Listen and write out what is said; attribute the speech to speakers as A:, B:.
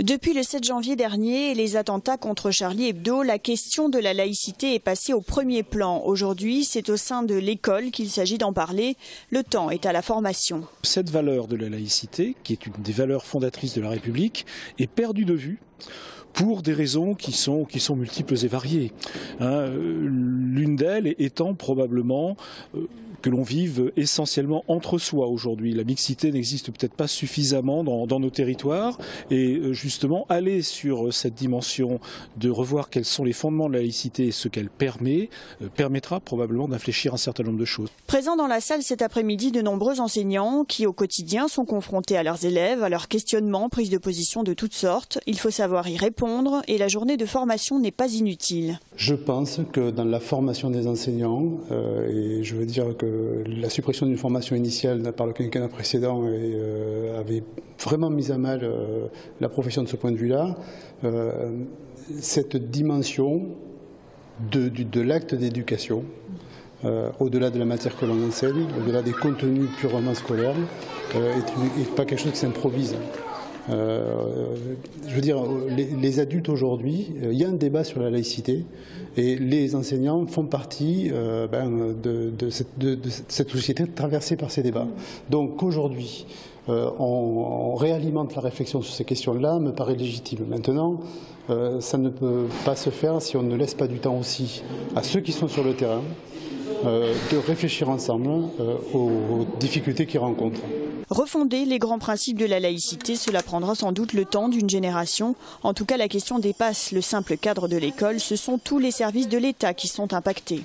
A: Depuis le 7 janvier dernier et les attentats contre Charlie Hebdo, la question de la laïcité est passée au premier plan. Aujourd'hui, c'est au sein de l'école qu'il s'agit d'en parler. Le temps est à la formation.
B: Cette valeur de la laïcité, qui est une des valeurs fondatrices de la République, est perdue de vue pour des raisons qui sont multiples et variées. L'une d'elles étant probablement que l'on vive essentiellement entre soi aujourd'hui. La mixité n'existe peut-être pas suffisamment dans nos territoires et justement aller sur cette dimension de revoir quels sont les fondements de la laïcité et ce qu'elle permettra probablement d'infléchir un certain nombre de choses.
A: Présents dans la salle cet après-midi, de nombreux enseignants qui au quotidien sont confrontés à leurs élèves, à leurs questionnements, prises de position de toutes sortes. Il faut savoir y répondre et la journée de formation n'est pas inutile.
C: Je pense que dans la formation des enseignants, et je veux dire que la suppression d'une formation initiale par le quinquennat précédent avait vraiment mis à mal la profession de ce point de vue-là, cette dimension de l'acte d'éducation, au-delà de la matière que l'on enseigne, au-delà des contenus purement scolaires, est pas quelque chose qui s'improvise. Je veux dire, les adultes aujourd'hui, il y a un débat sur la laïcité et les enseignants font partie de cette société traversée par ces débats. Donc aujourd'hui, on réalimente la réflexion sur ces questions-là, me paraît légitime. Maintenant, ça ne peut pas se faire si on ne laisse pas du temps aussi à ceux qui sont sur le terrain de réfléchir ensemble aux difficultés qu'ils rencontrent.
A: Refonder les grands principes de la laïcité, cela prendra sans doute le temps d'une génération. En tout cas, la question dépasse le simple cadre de l'école. Ce sont tous les services de l'État qui sont impactés.